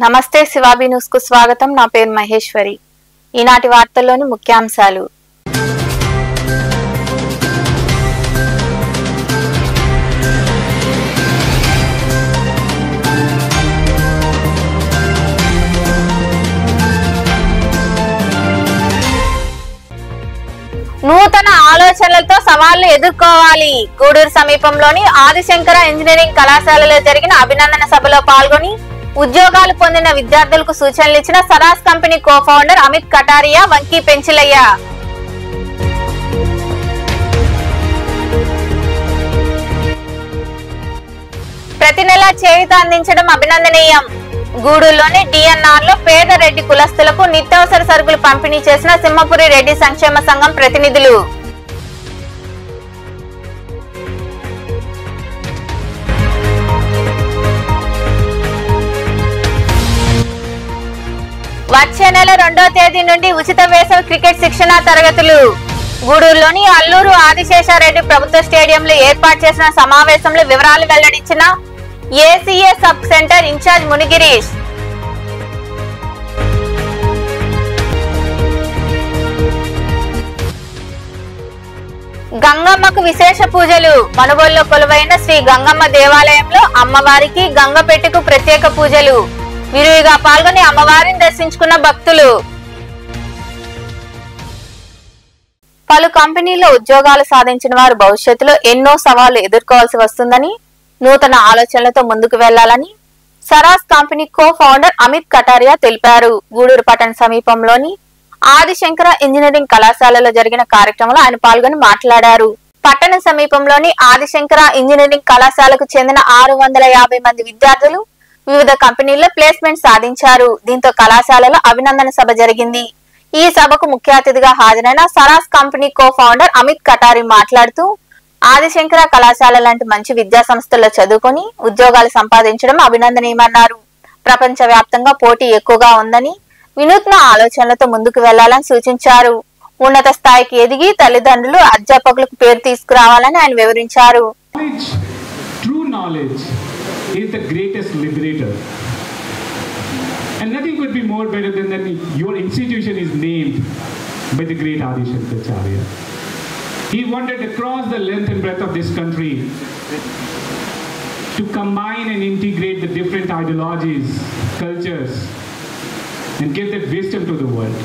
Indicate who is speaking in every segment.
Speaker 1: నమస్తే శివాబి న్యూస్ కు స్వాగతం. నా పేరు మహేశ్వరి. ఈనాటి వార్తల్లోని ముఖ్యాంశాలు. నూతన ఆలోచనలతో సవాళ్లు ఎదుర్కోవాలి. గూడూరు సమీపంలోని ఆదిశంకర ఇంజనీరింగ్ కళాశాలలో జరిగిన అభినందన సభలో పాల్గొని ఉద్యోగాలు పొందిన విద్యార్థులకు సూచనలు ఇచ్చిన Saras company co founder Amit Kataria, Vanki Penchilaiah. ప్రతి నెల చేయూత అందించడం అభినందనీయం. గూడూరులోని డిఎన్ఆర్ లో పేద రెడ్డి కులస్తులకు నిత్యావసర సరుకులు పంపిణీ చేసిన సింహపురి రెడ్డి సంక్షేమ సంఘం ప్రతినిధులు. వచ్చే నెల 2వ తేదీ నుండి ఉచిత వేసవి క్రికెట్ శిక్షణ తరగతులు. గూడూరులోని అల్లూరు ఆదిశేషారెడ్డి ప్రభుత్వ స్టేడియంలో ఏర్పాటు చేసిన సమావేశంలో వివరాలు వెల్లడించిన ACA sub centre incharge Munigirish. గంగమ్మకు విశేష పూజలు. మనుబోలులో కొలువైన శ్రీ గంగమ్మ దేవాలయంలో అమ్మవారికి గంగపెట్టుకు ప్రత్యేక పూజలు. విరివిగా పాల్గొని అమ్మవారిని దర్శించుకున్న భక్తులు. పలు కంపెనీల్లో ఉద్యోగాలు సాధించిన వారు భవిష్యత్తులో ఎన్నో సవాళ్లు ఎదుర్కోవాల్సి వస్తుందని, నూతన ఆలోచనలతో ముందుకు వెళ్లాలని Saras company co founder Amit Kataria తెలిపారు. గూడూరు పట్టణ సమీపంలోని ఆదిశంకర ఇంజనీరింగ్ కళాశాలలో జరిగిన కార్యక్రమంలో ఆయన పాల్గొని మాట్లాడారు. పట్టణ సమీపంలోని ఆదిశంకర ఇంజనీరింగ్ కళాశాలకు చెందిన 650 మంది విద్యార్థులు వివిధ కంపెనీల్లో ప్లేస్మెంట్ సాధించారు. దీంతో కళాశాలలో అభినందన సభ జరిగింది. ఈ సభకు ముఖ్య అతిథిగా హాజరైన Saras company co founder Amit Katari మాట్లాడుతూ, ఆదిశంకర కళాశాల లాంటి మంచి విద్యా సంస్థల్లో చదువుకొని ఉద్యోగాలు సంపాదించడం అభినందనీయమన్నారు. ప్రపంచ వ్యాప్తంగా పోటీ ఎక్కువగా ఉందని, వినూత్న ఆలోచనలతో ముందుకు వెళ్లాలని సూచించారు. ఉన్నత స్థాయికి ఎదిగి తల్లిదండ్రులు, అధ్యాపకులకు పేరు తీసుకురావాలని ఆయన వివరించారు.
Speaker 2: Is the greatest liberator, and nothing could be more better than that your institution is named by the great Adi Shankaracharya. He wanted across the length and breadth of this country to combine and integrate the different ideologies, cultures, and give that wisdom to the world.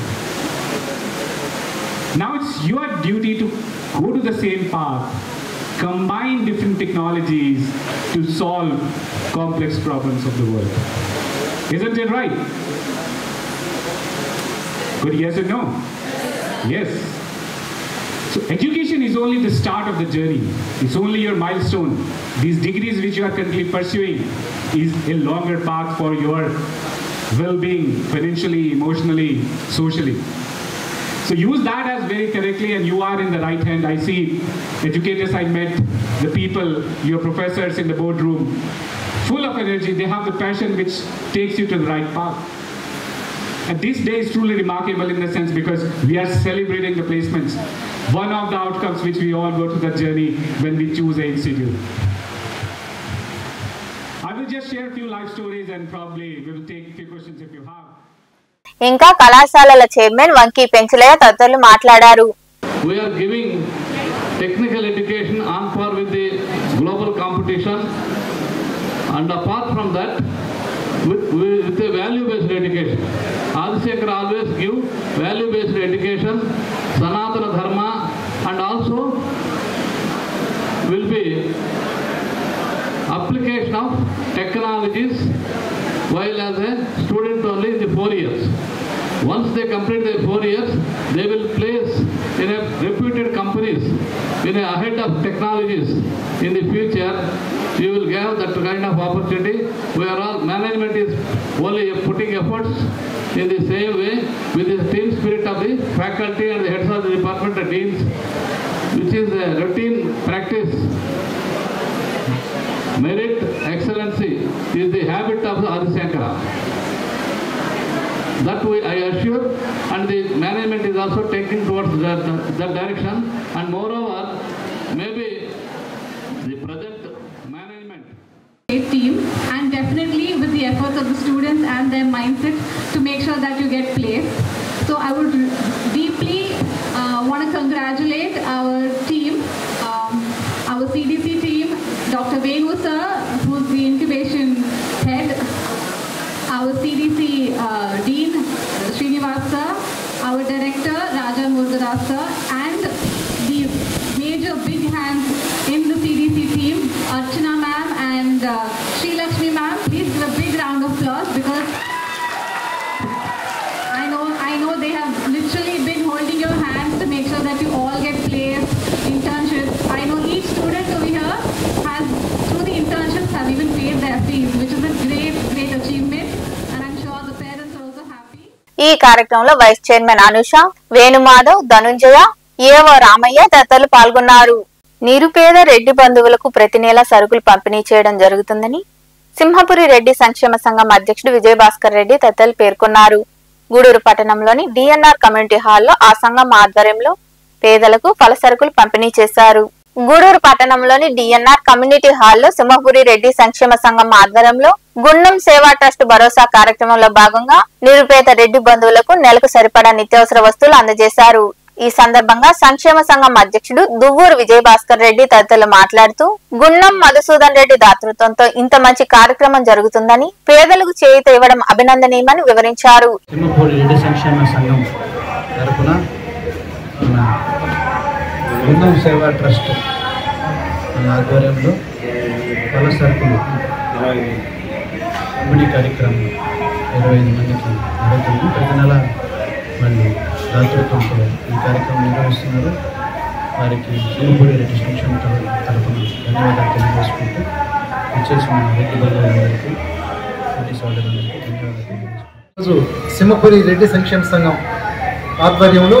Speaker 2: Now it's your duty to go to the same path, combine different technologies to solve complex problems of the world. Isn't it right? Good yes or no? Yes. So education is only the start of the journey. It's only your milestone. These degrees which you are currently pursuing is a longer path for your well-being, financially, emotionally, socially. So use that as very correctly, and you are in the right hand. I see educators I met, the people, your professors in the boardroom, full of energy. They have the passion which takes you to the right path. And this day is truly remarkable in the sense because we are celebrating the placements. One of the outcomes which we all go through the journey when we choose an institute. I will just share a few life stories and probably we will take a few questions if you have.
Speaker 1: ఇంకా కళాశాలల chairman వంకీ Penchilaiah తదితరులు మాట్లాడారు.
Speaker 3: We are giving technical education on par with the global competition, and apart from that with a value based education. Adishankara always give value based education, Sanatana Dharma, and also will be application of technologies while as a student only in the 4 years. Once they complete their 4 years, they will place in a reputed companies in a ahead of technologies in the future. You will have that kind of opportunity where all management is only putting efforts in the same way with the team spirit of the faculty and the heads of the department and deans, which is a routine practice. Merit, excellency is the habit of the Adishankara. That way I assure, and the management is also taking towards that direction, and moreover, maybe the present management
Speaker 4: team, and definitely with the efforts of the students and and their mindset to make sure that you get placed. So I would deeply want to congratulate our team, our CDC team, Dr. Venu sir, who's the incubation head, our CDC Dean, Srinivas sir, our director, Raja Murgadas sir, and the major big hands in the CDC team, Archana ma'am and Sri Lakshmi ma'am. Please give a big round of applause, because I know they have literally been holding your hands to make sure that you all get placed, internships. I know each student over here has, through the internships, have even paid their fees, which is a great achievement, and I'm sure the parents are also happy.
Speaker 1: ఈ కార్యక్రమంలో vice chairman Anusha, Venumadhav, Dhanunjaya, ఏవో రామయ్య తదితరులు పాల్గొన్నారు. నిరుపేద రెడ్డి బంధువులకు ప్రతి నెల సరుకులు పంపిణీ చేయడం జరుగుతుందని సింహపురి రెడ్డి సంక్షేమ సంఘం అధ్యక్షుడు విజయభాస్కర్ రెడ్డి తదితరులు పేర్కొన్నారు. గూడూరు పట్టణంలోని డిఎన్ఆర్ కమ్యూనిటీ హాల్లో ఆ సంఘం ఆధ్వర్యంలో పేదలకు ఫల సరుకులు పంపిణీ చేశారు. గూడూరు పట్టణంలోని డిఎన్ఆర్ కమ్యూనిటీ హాల్లో సింహపురి రెడ్డి సంక్షేమ సంఘం ఆధ్వర్యంలో గుండం సేవా ట్రస్ట్ భరోసా కార్యక్రమంలో భాగంగా నిరుపేద రెడ్డి బంధువులకు నెలకు సరిపడా నిత్యావసర వస్తువులు అందజేశారు. ఈ సందర్భంగా సంక్షేమ సంఘం అధ్యక్షుడు దువ్వూరు విజయభాస్కర్ రెడ్డి తదితరులు మాట్లాడుతూ గుండం మధుసూదన్ రెడ్డి దాతృత్వంతో ఇంత మంచి కార్యక్రమం జరుగుతుందని, పేదలకు చేయూత ఇవ్వడం అభినందనీయమని వివరించారు.
Speaker 5: గుండం సేవా ట్రస్ట్ ఆధ్వర్యంలో ఫల సరుకులు పంపిణీ కార్యక్రమం 25 మందికి జరుగుతుంది. ప్రతి నెల వాళ్ళు దాతృత్వంతో ఈ కార్యక్రమం నిర్వహిస్తున్నారు. వారికి సింహపురి రెడ్డి సంక్షేమ తరఫున ధన్యవాదాలు తెలియజేసుకుంటూ ఇచ్చేసిన రెడ్డి బంధువులందరికీ, రెడ్డి సోదరులందరికీ ధన్యవాదాలు తెలియజేసుకుంటాం. ఈరోజు సింహపురి రెడ్డి సంక్షేమ సంఘం ఆధ్వర్యంలో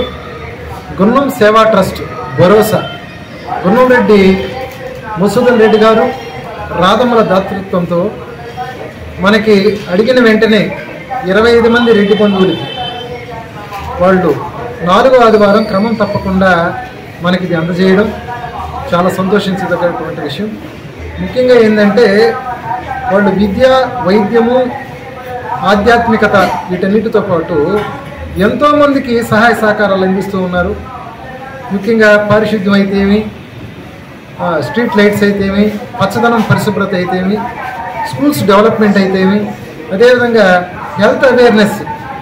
Speaker 5: గుండం సేవా ట్రస్ట్ భరోసా గుండం రెడ్డి మధుసూదన్ రెడ్డి గారు రాధమ్మల దాతృత్వంతో మనకి అడిగిన వెంటనే 25 మంది రెడ్డి బంధువులకి వాళ్ళు 4వ ఆదివారం క్రమం తప్పకుండా మనకి ఇది అందజేయడం చాలా సంతోషించదగినటువంటి విషయం. ముఖ్యంగా ఏంటంటే వాళ్ళు విద్య, వైద్యము, ఆధ్యాత్మికత వీటన్నిటితో పాటు ఎంతోమందికి సహాయ సహకారాలు అందిస్తూ ఉన్నారు. ముఖ్యంగా పారిశుద్ధ్యం అయితేమి, స్ట్రీట్ లైట్స్ అయితేమి, పచ్చదనం పరిశుభ్రత అయితేమి, స్కూల్స్ డెవలప్మెంట్ అయితేమి, అదేవిధంగా హెల్త్ అవేర్నెస్,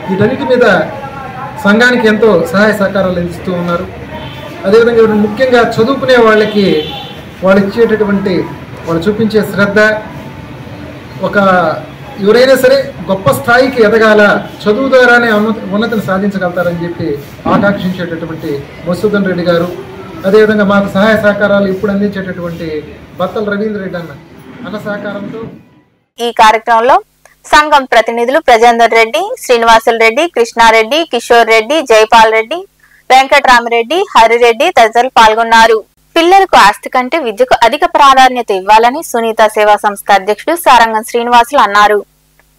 Speaker 5: వీటన్నిటి మీద సంఘానికి ఎంతో సహాయ సహకారాలు అందిస్తూ ఉన్నారు. అదేవిధంగా ముఖ్యంగా చదువుకునే వాళ్ళకి వాళ్ళు ఇచ్చేటటువంటి, వాళ్ళు చూపించే శ్రద్ధ, ఒక ఎవరైనా సరే గొప్ప స్థాయికి ఎదగాల, చదువు ద్వారానే ఉన్నతిని సాధించగలుగుతారని చెప్పి ఆకాంక్షించేటటువంటి మధుసూదన్ రెడ్డి గారు, అదేవిధంగా మాకు సహాయ సహకారాలు ఇప్పుడు అందించేటటువంటి బత్తల రవీంద్ర రెడ్డి అన్న సహకారంతో
Speaker 1: ఈ కార్యక్రమంలో సంఘం ప్రతినిధులు ప్రజేందర్ రెడ్డి, శ్రీనివాసులు రెడ్డి, కృష్ణారెడ్డి, కిషోర్ రెడ్డి, జైపాల్ రెడ్డి, వెంకటరామరెడ్డి, హరిరెడ్డి తదితరులు పాల్గొన్నారు. పిల్లలకు ఆస్తి కంటే విద్యకు అధిక ప్రాధాన్యత ఇవ్వాలని సునీత సేవా సంస్థ అధ్యక్షుడు సారంగం శ్రీనివాసులు అన్నారు.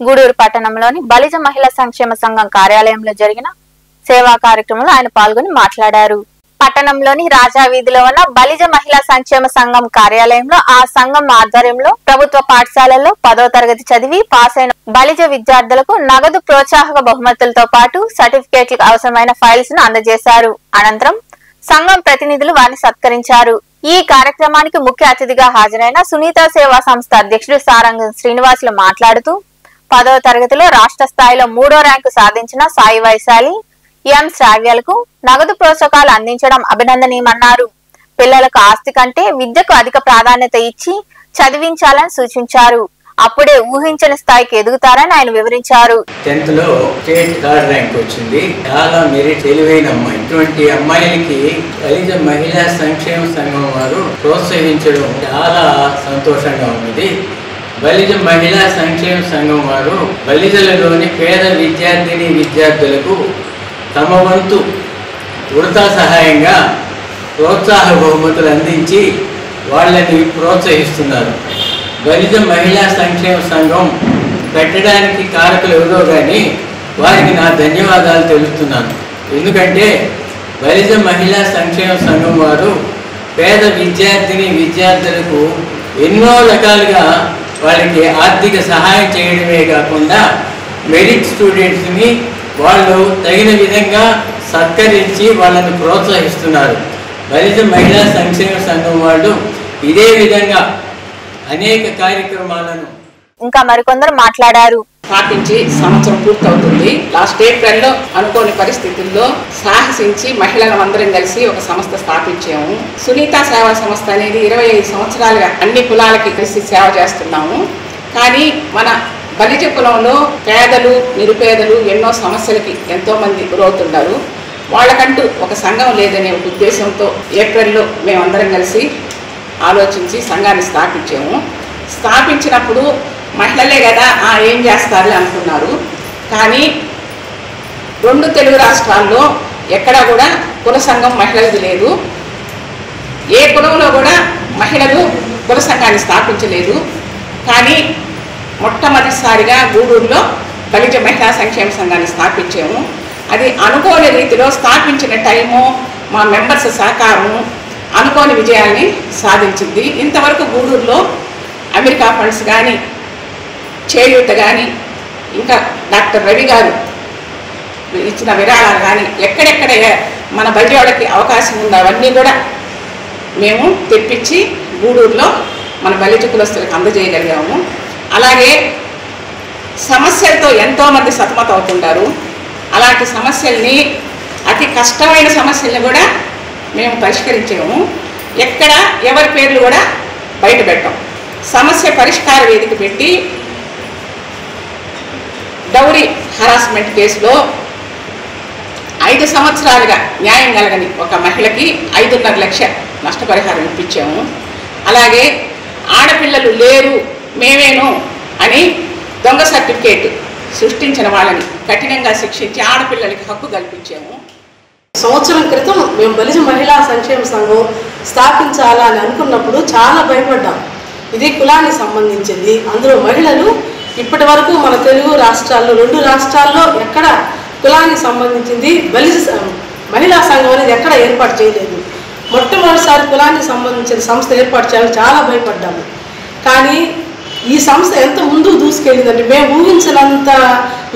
Speaker 1: గూడూరు పట్టణంలోని బలిజ మహిళా సంక్షేమ సంఘం కార్యాలయంలో జరిగిన సేవా కార్యక్రమంలో ఆయన పాల్గొని మాట్లాడారు. పట్టణంలోని రాజా వీధిలో ఉన్న బలిజ మహిళా సంక్షేమ సంఘం కార్యాలయంలో ఆ సంఘం ఆధ్వర్యంలో ప్రభుత్వ పాఠశాలల్లో 10వ తరగతి చదివి పాస్ అయిన బలిజ విద్యార్థులకు నగదు ప్రోత్సాహక బహుమతులతో పాటు సర్టిఫికేట్లకు అవసరమైన ఫైల్స్ ను అందజేశారు. అనంతరం సంఘం ప్రతినిధులు వారిని సత్కరించారు. ఈ కార్యక్రమానికి ముఖ్య అతిథిగా హాజరైన సునీత సేవా సంస్థ అధ్యక్షుడు సారంగం శ్రీనివాసులు మాట్లాడుతూ 10వ తరగతిలో రాష్ట్ర స్థాయిలో 3వ ర్యాంకు సాధించిన సాయి వైశాలి, ఎం శ్రావ్యాలకు నగదు ప్రోత్సాహకాలు అందించడం అభినందనీయమన్నారు. పిల్లలకు ఆస్తి కంటే విద్యకు అధిక ప్రాధాన్యత ఇచ్చి చదివించాలని సూచించారు. అప్పుడే ఊహించని స్థాయికి ఎదుగుతారని ఆయన వివరించారు.
Speaker 6: 10th లో స్టేట్ 3rd ర్యాంక్ వచ్చింది. చాలా మెరిట్ తెలివైన అమ్మాయి. ఇటువంటి అమ్మాయిలకి బలిజ మహిళా సంక్షేమ సంఘం వారు ప్రోత్సహించడం చాలా సంతోషంగా ఉన్నది. బలిజ మహిళా సంక్షేమ సంఘం వారు బలిజలలోని పేద విద్యార్థిని విద్యార్థులకు తమ వంతు ఉడతా సహాయంగా ప్రోత్సాహ బహుమతులు అందించి వాళ్ళని ప్రోత్సహిస్తున్నారు. బలిజ మహిళా సంక్షేమ సంఘం పెట్టడానికి కారకులు ఎవరో కానీ వారికి నా ధన్యవాదాలు తెలుపుతున్నాను. ఎందుకంటే బలిజ మహిళా సంక్షేమ సంఘం వారు పేద విద్యార్థిని విద్యార్థులకు ఎన్నో రకాలుగా వాళ్ళకి ఆర్థిక సహాయం చేయడమే కాకుండా మెరిట్ స్టూడెంట్స్ని వాళ్ళు తగిన విధంగా సత్కరించి వాళ్ళని ప్రోత్సహిస్తున్నారు. బలిజ మహిళా సంక్షేమ సంఘం వాళ్ళు ఇదే విధంగా అనేక కార్యక్రమాలను
Speaker 1: ఇంకా మరికొందరు మాట్లాడారు.
Speaker 7: స్థాపించి సంవత్సరం పూర్తవుతుంది. లాస్ట్ ఏప్రిల్లో అనుకోని పరిస్థితుల్లో సాహసించి మహిళలు అందరం కలిసి ఒక సంస్థ స్థాపించాము. సునీత సేవా సంస్థ అనేది 25 సంవత్సరాలుగా అన్ని కులాలకి కలిసి సేవ చేస్తున్నాము. కానీ మన బలిజ కులంలో పేదలు నిరుపేదలు ఎన్నో సమస్యలకి ఎంతోమంది గురవుతున్నారు. వాళ్ళకంటూ ఒక సంఘం లేదనే ఒక ఉద్దేశంతో ఏప్రిల్లో మేమందరం కలిసి ఆలోచించి సంఘాన్ని స్థాపించాము. స్థాపించినప్పుడు మహిళలే కదా ఏం చేస్తారు అనుకున్నారు. కానీ 2 తెలుగు రాష్ట్రాల్లో ఎక్కడా కూడా కుల సంఘం మహిళలది లేదు. ఏ కులంలో కూడా మహిళలు కుల సంఘాన్ని స్థాపించలేదు. కానీ మొట్టమొదటిసారిగా గూడూరులో బలిజ మహిళా సంక్షేమ సంఘాన్ని స్థాపించాము. అది అనుకోని రీతిలో స్థాపించిన టైము మా మెంబర్స్ సహకారము అనుకోని విజయాన్ని సాధించింది. ఇంతవరకు గూడూరులో అమెరికా ఫండ్స్ కానీ చేయూత కానీ ఇంకా డాక్టర్ రవి గారు ఇచ్చిన విరాళాలు కానీ ఎక్కడెక్కడ మన బలిజోళ్ళకి అవకాశం ఉందో అవన్నీ కూడా మేము తెప్పించి గూడూరులో మన బలిజ కులస్తులకు అందజేయగలిగాము. అలాగే సమస్యలతో ఎంతోమంది సతమతం అవుతుంటారు. అలాంటి సమస్యల్ని అతి కష్టమైన సమస్యల్ని కూడా మేము పరిష్కరించాము. ఎక్కడ ఎవరి పేర్లు కూడా బయట పెట్టాం. సమస్య పరిష్కార వేదిక పెట్టి డౌరీ హరాస్మెంట్ కేసులో 5 సంవత్సరాలుగా న్యాయం కలగని ఒక మహిళకి 5.5 లక్షల నష్టపరిహారం ఇప్పించాము. అలాగే ఆడపిల్లలు లేరు మేమేను అని దొంగ సర్టిఫికేట్ సృష్టించిన వాళ్ళని కఠినంగా శిక్షించి ఆడపిల్లలకి హక్కు కల్పించాము.
Speaker 8: సంవత్సరం క్రితం మేము బలిజ మహిళా సంక్షేమ సంఘం స్థాపించాలని అనుకున్నప్పుడు చాలా భయపడ్డాం. ఇది కులానికి సంబంధించింది. అందులో మహిళలు ఇప్పటి వరకు మన తెలుగు రాష్ట్రాల్లో 2 రాష్ట్రాల్లో ఎక్కడ కులానికి సంబంధించింది బలిజ మహిళా సంఘం అనేది ఎక్కడ ఏర్పాటు చేయలేదు. మొట్టమొదటిసారి కులానికి సంబంధించిన సంస్థ ఏర్పాటు చేయాలని చాలా భయపడ్డాము. కానీ ఈ సంస్థ ఎంత ముందుకు దూసుకెళ్ళిందంటే మేము ఊహించినంత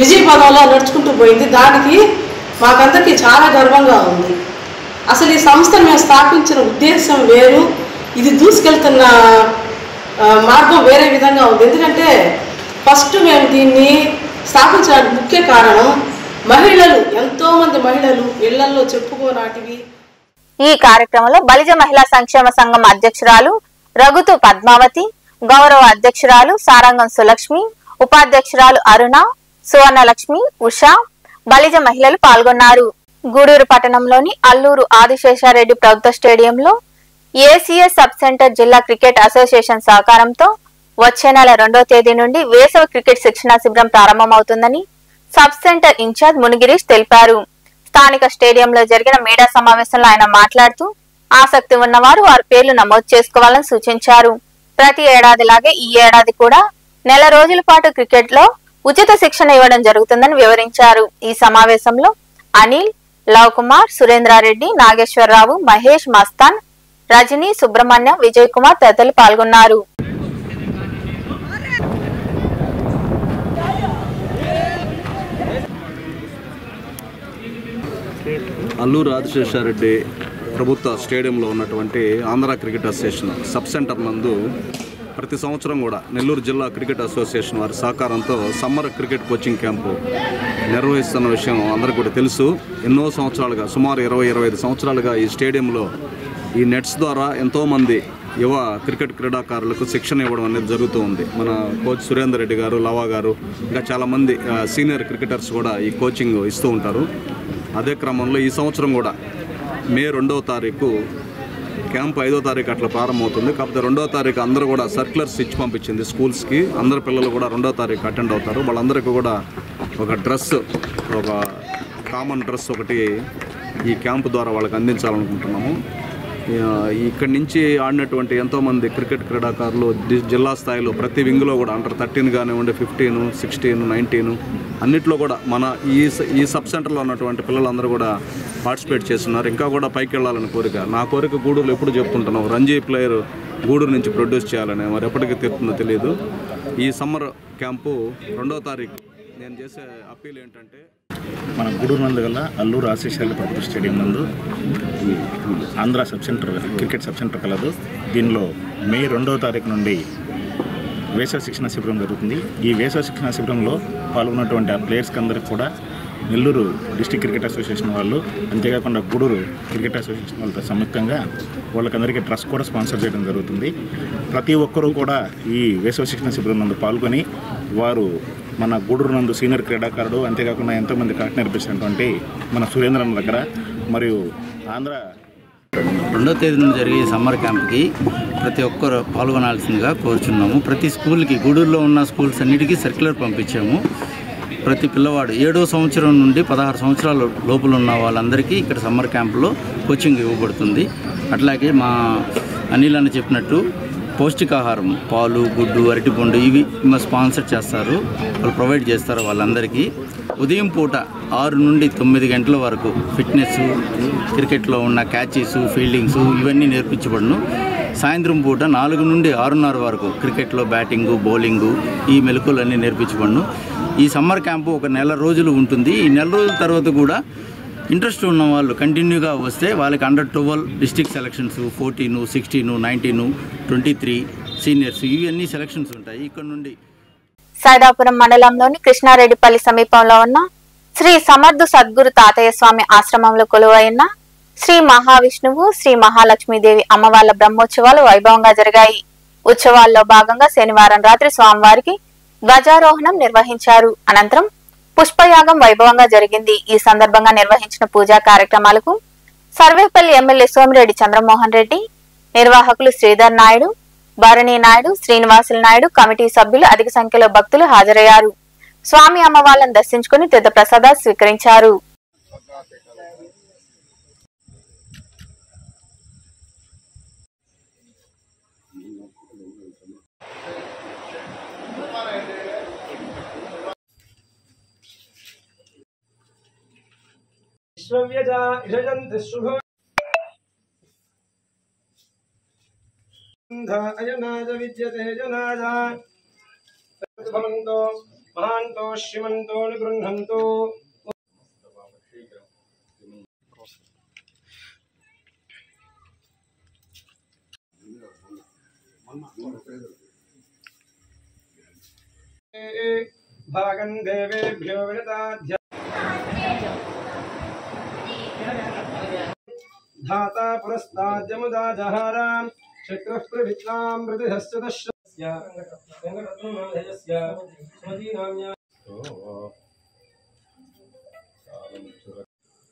Speaker 8: విజయపదంలో నడుచుకుంటూ పోయింది. దానికి మాకందరికీ చాలా గర్వంగా ఉంది. అసలు ఈ సంస్థను మేము స్థాపించిన ఉద్దేశం వేరు, ఇది దూసుకెళ్తున్న మార్గం వేరే విధంగా ఉంది. ఎందుకంటే ఫస్ట్ మేము దీన్ని స్థాపించడానికి ముఖ్య కారణం మహిళలు, ఎంతోమంది మహిళలు ఇళ్లలో చెప్పుకోనాటివి.
Speaker 1: ఈ కార్యక్రమంలో బలిజ మహిళా సంక్షేమ సంఘం అధ్యక్షురాలు రఘుతు పద్మావతి, గౌరవ అధ్యక్షురాలు సారంగం సులక్ష్మి, ఉపాధ్యక్షురాలు అరుణ, సువర్ణలక్ష్మి, ఉషా, బలిజ మహిళలు పాల్గొన్నారు. గూడూరు పట్టణంలోని అల్లూరు ఆదిశేషారెడ్డి ప్రభుత్వ స్టేడియంలో ఏసీఎస్ సబ్ సెంటర్ జిల్లా క్రికెట్ అసోసియేషన్ సహకారంతో వచ్చే నెల 2వ తేదీ నుండి వేసవి క్రికెట్ శిక్షణా శిబిరం ప్రారంభమవుతుందని సబ్ సెంటర్ ఇన్ఛార్జ్ మునిగిరీష్ తెలిపారు. స్థానిక స్టేడియంలో జరిగిన మీడియా సమావేశంలో ఆయన మాట్లాడుతూ ఆసక్తి ఉన్నవారు వారి పేర్లు నమోదు చేసుకోవాలని సూచించారు. ప్రతి ఏడాదిలాగే ఈ ఏడాది కూడా నెల రోజుల పాటు క్రికెట్ లో ఉచిత శిక్షణ ఇవ్వడం జరుగుతుందని వివరించారు. ఈ సమావేశంలో అనిల్, లవ్ కుమార్, సురేంద్రారెడ్డి, నాగేశ్వరరావు, మహేష్, మస్తాన్, రజనీ, సుబ్రహ్మణ్యం, విజయ్ కుమార్ తదితరులు పాల్గొన్నారు.
Speaker 9: అల్లూరు ఆదిశేషారెడ్డి ప్రభుత్వ స్టేడియంలో ఉన్నటువంటి Andhra cricket association sub centre నందు ప్రతి సంవత్సరం కూడా నెల్లూరు జిల్లా క్రికెట్ అసోసియేషన్ వారి సహకారంతో సమ్మర్ క్రికెట్ కోచింగ్ క్యాంపు నిర్వహిస్తున్న విషయం అందరికీ కూడా తెలుసు. ఎన్నో సంవత్సరాలుగా, సుమారు 20-25 సంవత్సరాలుగా ఈ స్టేడియంలో ఈ నెట్స్ ద్వారా ఎంతోమంది యువ క్రికెట్ క్రీడాకారులకు శిక్షణ ఇవ్వడం అనేది జరుగుతూ ఉంది. మన కోచ్ సురేందర్ రెడ్డి గారు, లవా గారు, ఇంకా చాలామంది సీనియర్ క్రికెటర్స్ కూడా ఈ కోచింగ్ ఇస్తూ ఉంటారు. అదే క్రమంలో ఈ సంవత్సరం కూడా మే 2వ తారీఖు క్యాంప్ 5వ తారీఖు అట్లా ప్రారంభమవుతుంది. కాకపోతే 2వ తారీఖు అందరూ కూడా సర్క్యులర్స్ ఇచ్చి పంపించింది స్కూల్స్కి. అందరు పిల్లలు కూడా 2వ తారీఖు అటెండ్ అవుతారు. వాళ్ళందరికీ కూడా ఒక డ్రెస్, ఒక కామన్ డ్రెస్ ఒకటి ఈ క్యాంపు ద్వారా వాళ్ళకి అందించాలనుకుంటున్నాము. ఇక్కడి నుంచి ఆడినటువంటి ఎంతోమంది క్రికెట్ క్రీడాకారులు జిల్లా స్థాయిలో ప్రతి వింగ్లో కూడా అండర్ 13 కానివ్వండి, 15, 16, 19 అన్నిట్లో కూడా మన ఈ సబ్ సెంటర్లో ఉన్నటువంటి పిల్లలందరూ కూడా పార్టిసిపేట్ చేస్తున్నారు. ఇంకా కూడా పైకి వెళ్ళాలని కోరిక. నా కోరిక గూడూరులో ఎప్పుడు చెప్పుకుంటున్నాం, రంజీ ప్లేయర్ గూడూరు నుంచి ప్రొడ్యూస్ చేయాలని. మరి ఎప్పటికీ తీరుతుందో తెలియదు. ఈ సమ్మర్ క్యాంపు 2వ తారీఖు నేను చేసే అప్పీల్ ఏంటంటే
Speaker 10: మన గూడూరు నందు గల అల్లూరు ఆశీస్శాల ప్రభుత్వ స్టేడియం నందు Andhra sub centre cricket sub centre కలదు. దీనిలో మే 2వ తారీఖు నుండి వేసవి శిక్షణ శిబిరం జరుగుతుంది. ఈ వేసవి శిక్షణ శిబిరంలో పాల్గొన్నటువంటి ఆ ప్లేయర్స్కి అందరికి కూడా నెల్లూరు డిస్ట్రిక్ట్ క్రికెట్ అసోసియేషన్ వాళ్ళు, అంతేకాకుండా గూడూరు క్రికెట్ అసోసియేషన్ వాళ్ళతో సంయుక్తంగా వాళ్ళకందరికీ ట్రస్ట్ కూడా స్పాన్సర్ చేయడం జరుగుతుంది. ప్రతి ఒక్కరూ కూడా ఈ వేసవి శిక్షణ శిబిరం నందు పాల్గొని వారు మన గూడూరు నందు సీనియర్ క్రీడాకారుడు, అంతేకాకుండా ఎంతోమంది క్రికెట్ నేర్పించినటువంటి మన సురేంద్రన్ దగ్గర మరియు ఆంధ్ర
Speaker 11: 2వ తేదీ నుండి జరిగే సమ్మర్ క్యాంప్కి ప్రతి ఒక్కరు పాల్గొనాల్సిందిగా కోరుచున్నాము. ప్రతి స్కూల్కి, గూడూరులో ఉన్న స్కూల్స్ అన్నిటికీ సర్క్యులర్ పంపించాము. ప్రతి పిల్లవాడు 7వ సంవత్సరం నుండి 16 సంవత్సరాల లోపల ఉన్న వాళ్ళందరికీ ఇక్కడ సమ్మర్ క్యాంపులో కోచింగ్ ఇవ్వబడుతుంది. అట్లాగే మా అనిల్ అని చెప్పినట్టు పౌష్టికాహారం, పాలు, గుడ్డు, అరటిపండు ఇవి మా స్పాన్సర్ చేస్తారు, వాళ్ళు ప్రొవైడ్ చేస్తారు వాళ్ళందరికీ. ఉదయం పూట 6 నుండి 9 గంటల వరకు ఫిట్నెస్, క్రికెట్లో ఉన్న క్యాచెస్, ఫీల్డింగ్స్ ఇవన్నీ నేర్పించబడును. సాయంత్రం పూట 4 నుండి 6:30 వరకు క్రికెట్లో బ్యాటింగు, బౌలింగు ఈ మెలకువలన్నీ నేర్పించబడును. ఈ సమ్మర్ క్యాంపు ఒక నెల రోజులు ఉంటుంది. ఈ నెల రోజుల తర్వాత కూడా ఇంట్రెస్ట్ ఉన్న వాళ్ళు కంటిన్యూగా వస్తే వాళ్ళకి అండర్-12 డిస్ట్రిక్ట్ సెలక్షన్స్, 14, 16, 19, 23 సీనియర్స్ ఇవన్నీ సెలక్షన్స్ ఉంటాయి. ఇక్కడ నుండి
Speaker 1: సైదాపురం మండలంలోని కృష్ణారెడ్డిపల్లి సమీపంలో ఉన్న శ్రీ సమర్థు సద్గురు తాతయ్య స్వామి ఆశ్రమంలో కొలువైన శ్రీ మహావిష్ణువు, శ్రీ మహాలక్ష్మీదేవి అమ్మవార్ల బ్రహ్మోత్సవాలు వైభవంగా జరిగాయి. ఉత్సవాల్లో భాగంగా శనివారం రాత్రి స్వామివారికి గజారోహణం నిర్వహించారు. అనంతరం పుష్పయాగం వైభవంగా జరిగింది. ఈ సందర్భంగా నిర్వహించిన పూజా కార్యక్రమాలకు సర్వేపల్లి ఎమ్మెల్యే సోమిరెడ్డి చంద్రమోహన్ రెడ్డి, నిర్వాహకులు శ్రీధర్ నాయుడు, భరణి నాయుడు, శ్రీనివాసులు నాయుడు, కమిటీ సభ్యులు అధిక సంఖ్యలో భక్తులు హాజరయ్యారు. స్వామి అమ్మవార్లను దర్శించుకుని తీర్థ ప్రసాదాలు స్వీకరించారు.
Speaker 12: మహాంతో శ్రీమంతో నిగృహంతో భాగం దేవేభ్యో వినతాధ్య ధాతా పురస్తాద్యముదా జహారాం శత్రుః ప్రవిత్నాం మృదుహస్య దశ్రస్య వెంకటరత్నమాధయస్య స్మదీనామ్య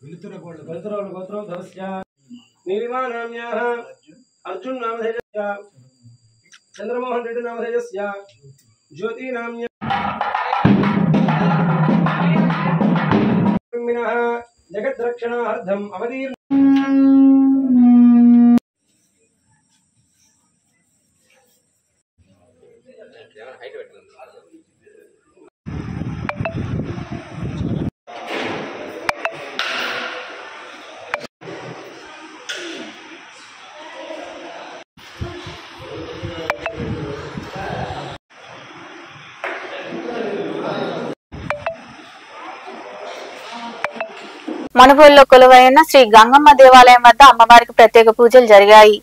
Speaker 12: వెలుతురోల గోత్రోద్ధవస్య నీలిమానామ్యాః అర్జున్ నామధేయస్య చంద్రమోహన్ రెడ్డి నామధేయస్య జ్యోతినామ్య జగద్రక్షణార్థం అవతీర్ణ
Speaker 1: మనుబోలులో కొలువైన శ్రీ గంగమ్మ దేవాలయం వద్ద అమ్మవారికి ప్రత్యేక పూజలు జరిగాయి.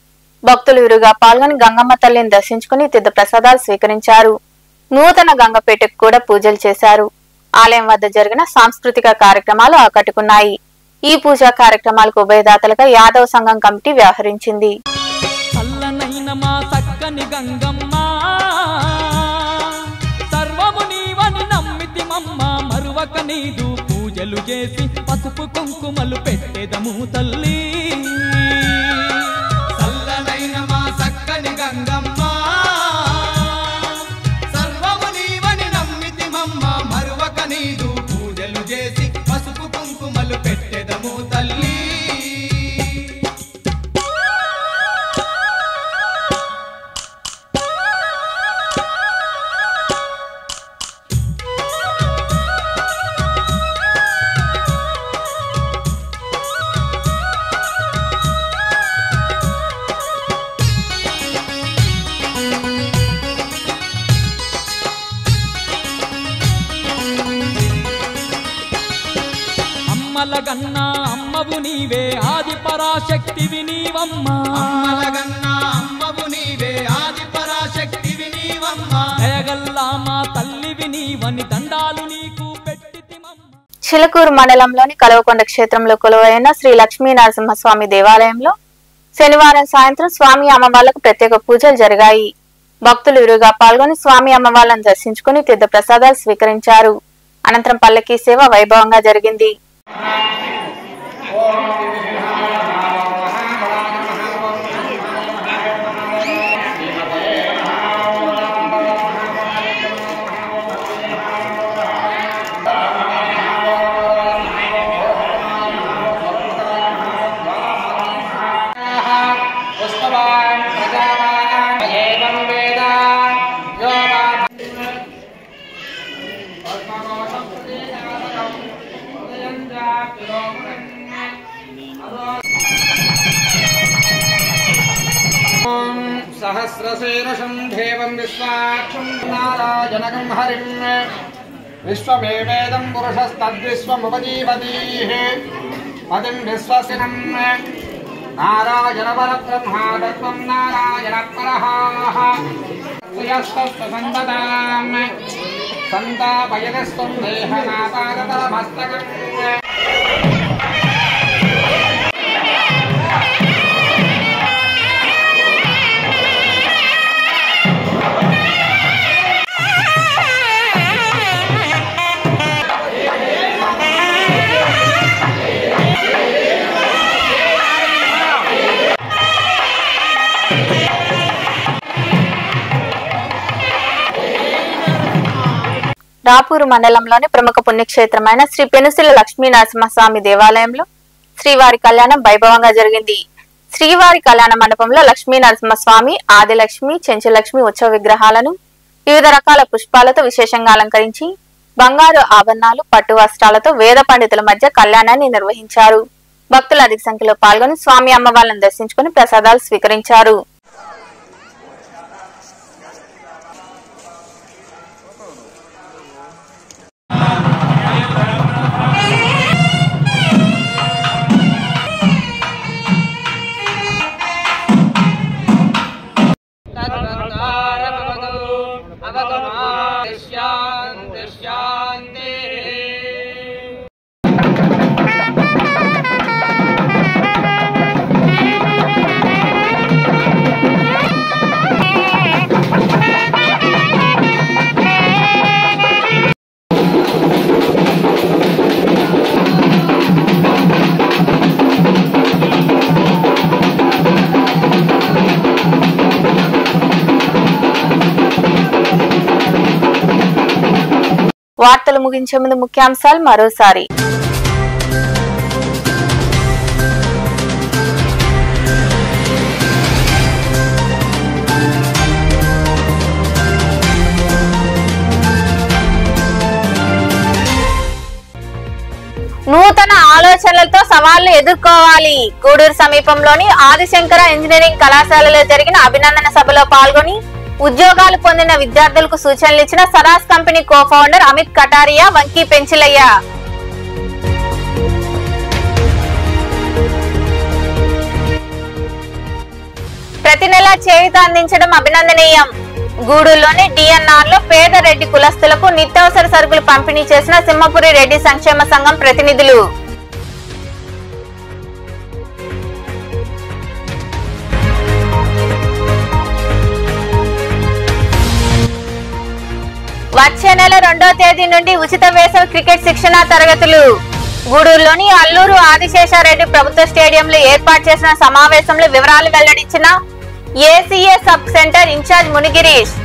Speaker 1: భక్తులు విరుగా పాల్గొని గంగమ్మ తల్లిని దర్శించుకుని తీర్థ ప్రసాదాలు స్వీకరించారు. నూతన గంగపేటకు కూడా పూజలు చేశారు. ఆలయం వద్ద జరిగిన సాంస్కృతిక కార్యక్రమాలు ఆకట్టుకున్నాయి. ఈ పూజా కార్యక్రమాలకు ఉభయదాతలుగా యాదవ సంఘం కమిటీ వ్యవహరించింది.
Speaker 13: పూజలు చేసి పసుపు కుంకుమలు పెట్టెదము తల్లి. చల్లనైన మా చక్కని గంగమ్మ, సర్వము నీవని నమ్మితిమమ్మ, మరువక నీదు పూజలు చేసి పసుపు కుంకుమలు పెట్టెదము తల్లి.
Speaker 14: అమ్మలగన్నా అమ్మవు నీవే ఆది పరాశక్తివి నీవమ్మ అమ్మలగన్నా అమ్మవు నీవే ఆది పరాశక్తివి నీవమ్మ దయగల్లా మా తల్లివి నీవని దండాలు నీకు పెట్టితిమమ్మ.
Speaker 1: చిలకూరు మండలంలోని కలవకొండ క్షేత్రంలో కొలువైన శ్రీ లక్ష్మీ నరసింహస్వామి దేవాలయంలో శనివారం సాయంత్రం స్వామి అమ్మవార్లకు ప్రత్యేక పూజలు జరిగాయి. భక్తులు విరివిగా పాల్గొని స్వామి అమ్మవార్లను దర్శించుకుని తీర్థ ప్రసాదాలు స్వీకరించారు. అనంతరం పల్లకీ సేవ వైభవంగా జరిగింది.
Speaker 15: सहस्रशीर्षं देवं विश्वाक्षं नारायणकं हरिं विश्वमेवेदं पुरुषस्तद्विश्वमुपजीवतीः पतिं विश्वसिनं नारायणपरब्रह्मा तत्त्वं नारायणपरः श्रियस्तस्वसन्ततां सन्तापयतस्त्वं देहनापादतलमस्तकम्.
Speaker 1: రాపూరు మండలంలోని ప్రముఖ పుణ్యక్షేత్రమైన శ్రీ పెనుసిల లక్ష్మీ నరసింహస్వామి దేవాలయంలో శ్రీవారి కళ్యాణం వైభవంగా జరిగింది. శ్రీవారి కళ్యాణ మండపంలో లక్ష్మీ నరసింహస్వామి, ఆదిలక్ష్మి, చెంచులక్ష్మి ఉత్సవ విగ్రహాలను వివిధ రకాల పుష్పాలతో విశేషంగా అలంకరించి బంగారు ఆభరణాలు, పట్టు వస్త్రాలతో వేద పండితుల మధ్య కళ్యాణాన్ని నిర్వహించారు. భక్తులు అధిక సంఖ్యలో పాల్గొని స్వామి అమ్మవార్లను దర్శించుకుని ప్రసాదాలు స్వీకరించారు. వార్తలు ముగించే ముందు ముఖ్యాంశాలు మరోసారి. నూతన ఆలోచనలతో సవాళ్లు ఎదుర్కోవాలి. గూడూరు సమీపంలోని ఆదిశంకర ఇంజనీరింగ్ కళాశాలలో జరిగిన అభినందన సభలో పాల్గొని ఉద్యోగాలు పొందిన విద్యార్థులకు సూచనలు ఇచ్చిన Saras company co founder Amit Kataria, Vanki Penchilaiah. ప్రతి నెలా చేయూత అందించడం అభినందనీయం. గూడూరులోని డిఎన్ఆర్ లో పేద రెడ్డి కులస్తులకు నిత్యావసర సరుకులు పంపిణీ చేసిన సింహపురి రెడ్డి సంక్షేమ సంఘం ప్రతినిధులు. వచ్చే నెల 2వ తేదీ నుండి ఉచిత వేసవి క్రికెట్ శిక్షణా తరగతులు. గూడూరులోని అల్లూరు ఆదిశేషారెడ్డి ప్రభుత్వ స్టేడియంలో ఏర్పాటు చేసిన సమావేశంలో వివరాలు వెల్లడించిన ACA sub centre incharge Munigirish.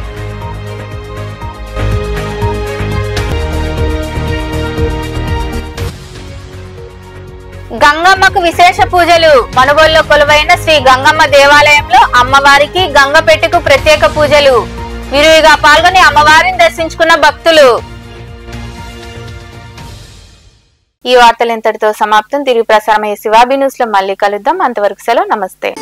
Speaker 1: గంగమ్మకు విశేష పూజలు. మనుగోలులో కొలువైన శ్రీ గంగమ్మ దేవాలయంలో అమ్మవారికి గంగపెట్టుకు ప్రత్యేక పూజలు. విరివిగా పాల్గొని అమ్మవారిని దర్శించుకున్న భక్తులు. ఈ వార్తలు ఇంతటితో సమాప్తం. తిరిగి ప్రసారమయ్యే శివాబి న్యూస్ లో మళ్ళీ కలుద్దాం. అంతవరకు సెలవు. నమస్తే.